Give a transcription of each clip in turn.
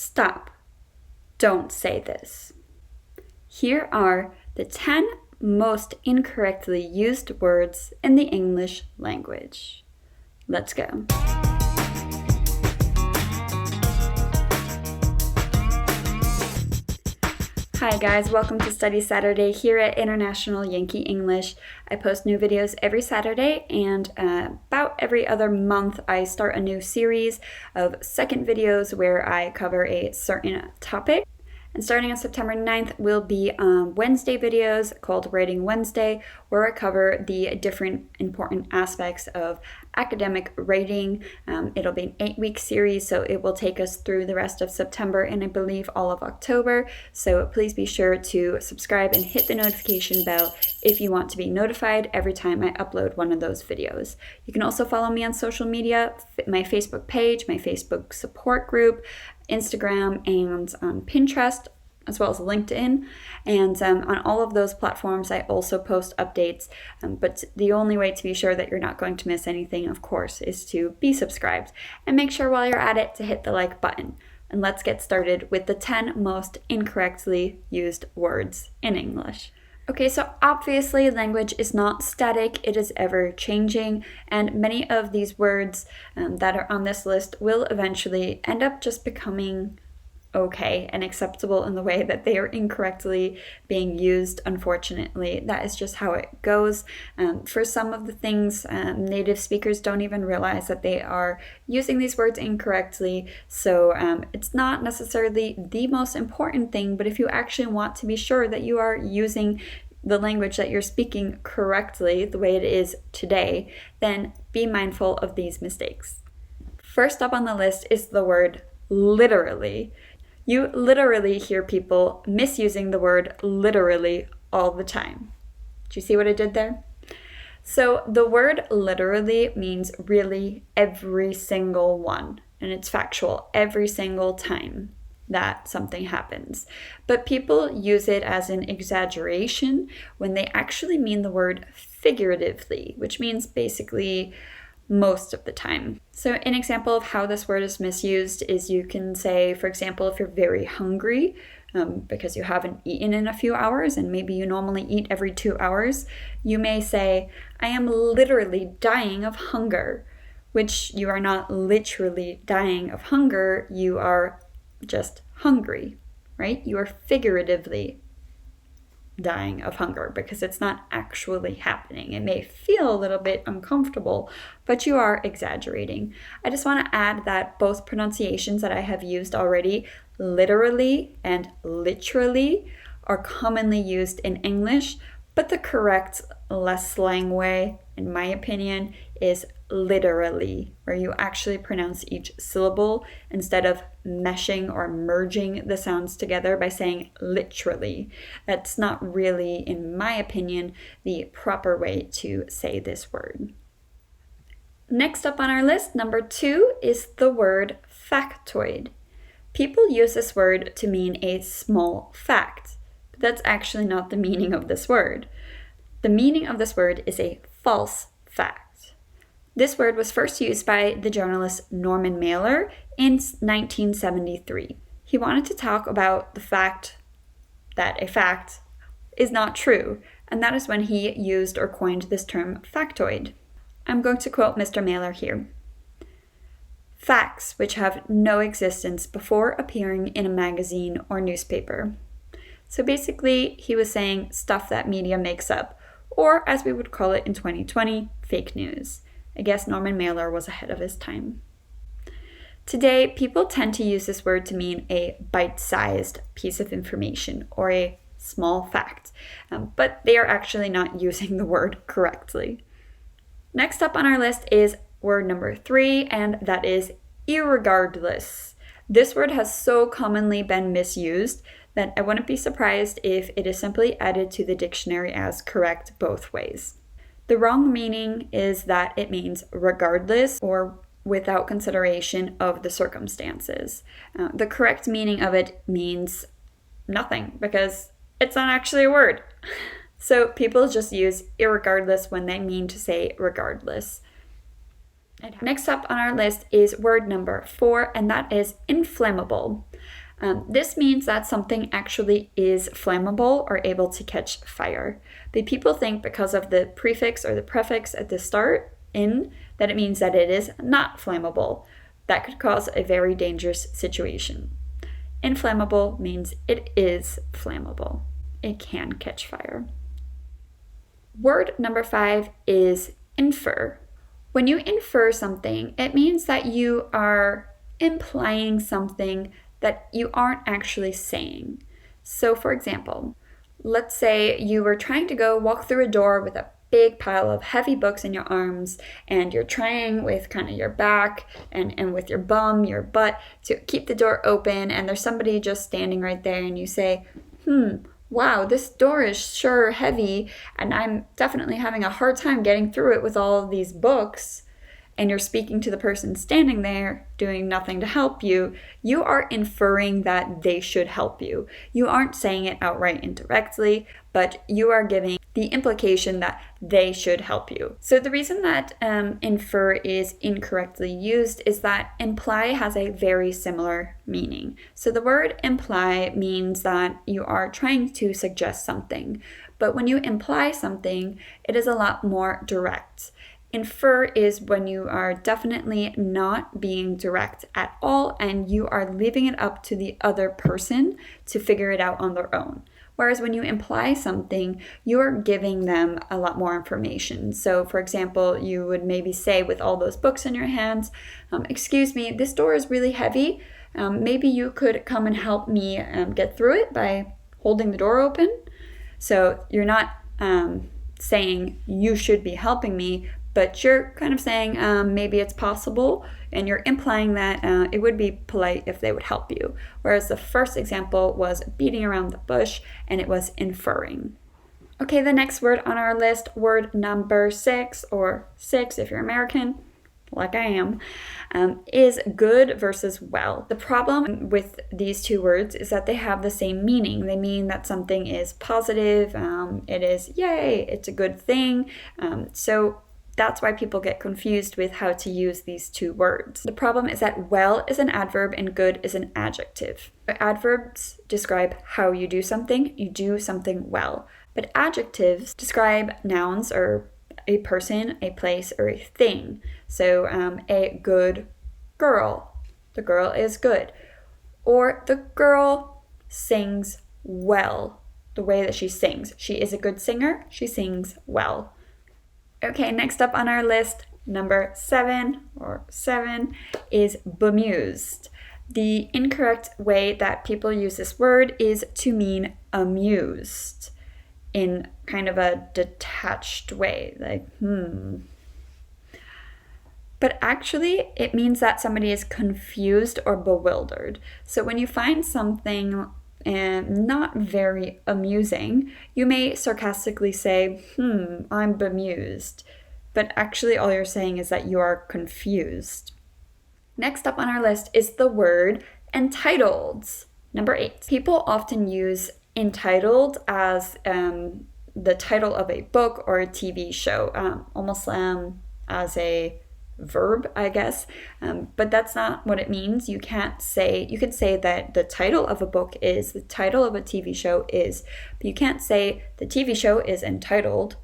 Stop. Don't say this. Here are the 10 most incorrectly used words in the English language. Let's go. Hi guys, welcome to Study Saturday here at International Yankee English. I post new videos every Saturday, and about every other month I start a new series of second videos where I cover a certain topic. And starting on September 9th will be Wednesday videos called Writing Wednesday, where I cover the different important aspects of academic writing. It'll be an 8-week series, so it will take us through the rest of September and I believe all of October. So please be sure to subscribe and hit the notification bell if you want to be notified every time I upload one of those videos. You can also follow me on social media, my Facebook page, my Facebook support group, Instagram, and on Pinterest, as well as LinkedIn. And on all of those platforms, I also post updates. But the only way to be sure that you're not going to miss anything, of course, is to be subscribed. And make sure while you're at it to hit the like button. And let's get started with the 10 most incorrectly used words in English. Okay, so obviously language is not static, it is ever changing, and many of these words that are on this list will eventually end up just becoming okay and acceptable in the way that they are incorrectly being used. Unfortunately, that is just how it goes. For some of the things, native speakers don't even realize that they are using these words incorrectly, so it's not necessarily the most important thing, but if you actually want to be sure that you are using the language that you're speaking correctly, the way it is today, then be mindful of these mistakes. First up on the list is the word literally. You literally hear people misusing the word literally all the time. Do you see what I did there? So the word literally means really every single one, and it's factual every single time that something happens. But people use it as an exaggeration when they actually mean the word figuratively, which means basically most of the time. So an example of how this word is misused is you can say, for example, if you're very hungry because you haven't eaten in a few hours and maybe you normally eat every 2 hours, you may say, I am literally dying of hunger, which you are not literally dying of hunger, you are just hungry, right? You are figuratively dying of hunger because it's not actually happening. It may feel a little bit uncomfortable, but you are exaggerating. I just want to add that both pronunciations that I have used already, literally and literally, are commonly used in English, but the correct, less slang way, in my opinion, is literally, where you actually pronounce each syllable instead of meshing or merging the sounds together by saying literally. That's not really, in my opinion, the proper way to say this word. Next up on our list, number 2, is the word factoid. People use this word to mean a small fact, but that's actually not the meaning of this word. The meaning of this word is a false fact. This word was first used by the journalist Norman Mailer in 1973. He wanted to talk about the fact that a fact is not true, and that is when he used or coined this term factoid. I'm going to quote Mr. Mailer here. Facts which have no existence before appearing in a magazine or newspaper. So basically, he was saying stuff that media makes up, or as we would call it in 2020, fake news. I guess Norman Mailer was ahead of his time. Today, people tend to use this word to mean a bite-sized piece of information or a small fact, but they are actually not using the word correctly. Next up on our list is word number 3, and that is irregardless. This word has so commonly been misused that I wouldn't be surprised if it is simply added to the dictionary as correct both ways. The wrong meaning is that it means regardless or without consideration of the circumstances. The correct meaning of it means nothing because it's not actually a word. So people just use irregardless when they mean to say regardless. Next up on our list is word number 4, and that is inflammable. This means that something actually is flammable or able to catch fire. But people think because of the prefix or the prefix at the start, in, that it means that it is not flammable. That could cause a very dangerous situation. Inflammable means it is flammable. It can catch fire. Word number 5 is infer. When you infer something, it means that you are implying something that you aren't actually saying. So for example, let's say you were trying to go walk through a door with a big pile of heavy books in your arms, and you're trying with kind of your back and with your bum, your butt, to keep the door open, and there's somebody just standing right there, and you say, wow, this door is sure heavy, and I'm definitely having a hard time getting through it with all of these books. And you're speaking to the person standing there, doing nothing to help you, you are inferring that they should help you. You aren't saying it outright indirectly, but you are giving the implication that they should help you. So the reason that infer is incorrectly used is that imply has a very similar meaning. So the word imply means that you are trying to suggest something, but when you imply something, it is a lot more direct. Infer is when you are definitely not being direct at all and you are leaving it up to the other person to figure it out on their own. Whereas when you imply something, you're giving them a lot more information. So for example, you would maybe say with all those books in your hands, excuse me, this door is really heavy. Maybe you could come and help me get through it by holding the door open. So you're not saying you should be helping me, but you're kind of saying maybe it's possible, and you're implying that it would be polite if they would help you. Whereas the first example was beating around the bush, and it was inferring. Okay, the next word on our list, word number 6, or 6 if you're American, like I am, is good versus well. The problem with these two words is that they have the same meaning. They mean that something is positive, it is yay, it's a good thing. So that's why people get confused with how to use these two words. The problem is that well is an adverb and good is an adjective. Adverbs describe how you do something well. But adjectives describe nouns or a person, a place, or a thing. So a good girl. The girl is good. Or the girl sings well. The way that she sings. She is a good singer. She sings well. Okay, next up on our list, number 7, is bemused. The incorrect way that people use this word is to mean amused in kind of a detached way, like, But actually, it means that somebody is confused or bewildered. So when you find something not very amusing, you may sarcastically say, I'm bemused. But actually all you're saying is that you are confused. Next up on our list is the word entitled. Number 8. People often use entitled as the title of a book or a TV show, almost as a verb, I guess, but that's not what it means. You could say that the title of a book is, the title of a TV show is, but you can't say the TV show is entitled.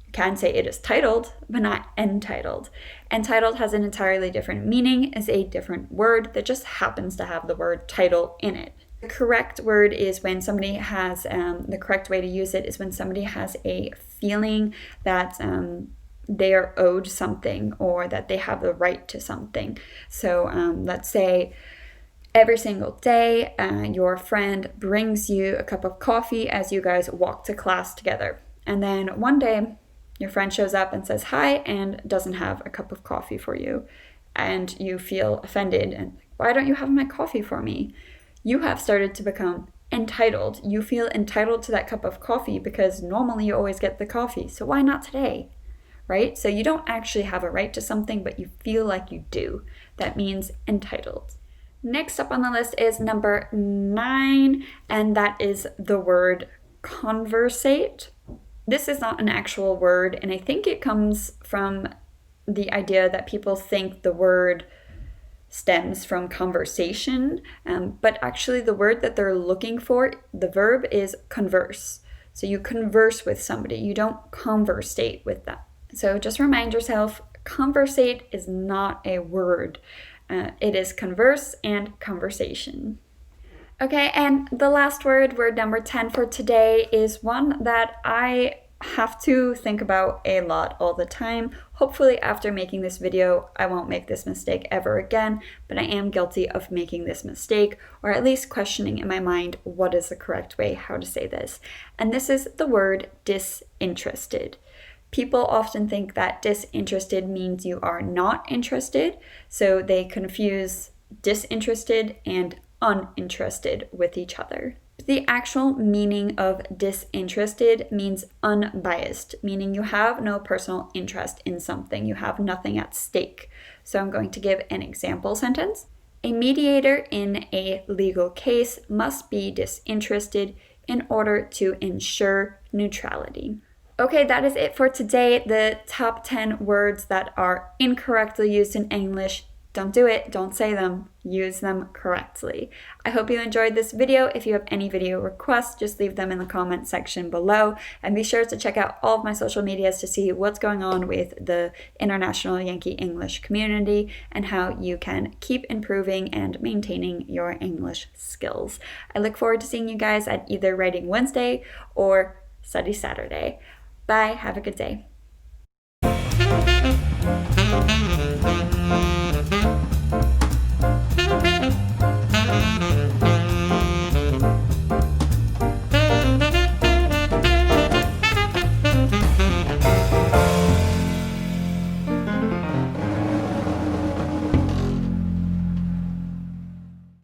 You can say it is titled, but not entitled. Entitled has an entirely different meaning, is a different word that just happens to have the word title in it. The correct word is when somebody has, the correct way to use it is when somebody has a feeling that they are owed something or that they have the right to something. So let's say every single day your friend brings you a cup of coffee as you guys walk to class together. And then one day your friend shows up and says hi and doesn't have a cup of coffee for you. And you feel offended and, why don't you have my coffee for me? You have started to become entitled. You feel entitled to that cup of coffee because normally you always get the coffee. So why not today? Right? So you don't actually have a right to something, but you feel like you do. That means entitled. Next up on the list is number 9, and that is the word conversate. This is not an actual word, and I think it comes from the idea that people think the word stems from conversation, but actually the word that they're looking for, the verb is converse. So you converse with somebody, you don't conversate with them. So just remind yourself, conversate is not a word. It is converse and conversation. Okay, and the last word number 10 for today, is one that I have to think about a lot all the time. Hopefully after making this video, I won't make this mistake ever again, but I am guilty of making this mistake, or at least questioning in my mind what is the correct way how to say this. And this is the word disinterested. People often think that disinterested means you are not interested, so they confuse disinterested and uninterested with each other. The actual meaning of disinterested means unbiased, meaning you have no personal interest in something, you have nothing at stake. So I'm going to give an example sentence. A mediator in a legal case must be disinterested in order to ensure neutrality. Okay, that is it for today. The top 10 words that are incorrectly used in English. Don't do it, don't say them, use them correctly. I hope you enjoyed this video. If you have any video requests, just leave them in the comment section below. And be sure to check out all of my social medias to see what's going on with the International Yankee English community and how you can keep improving and maintaining your English skills. I look forward to seeing you guys at either Writing Wednesday or Study Saturday. Bye, have a good day.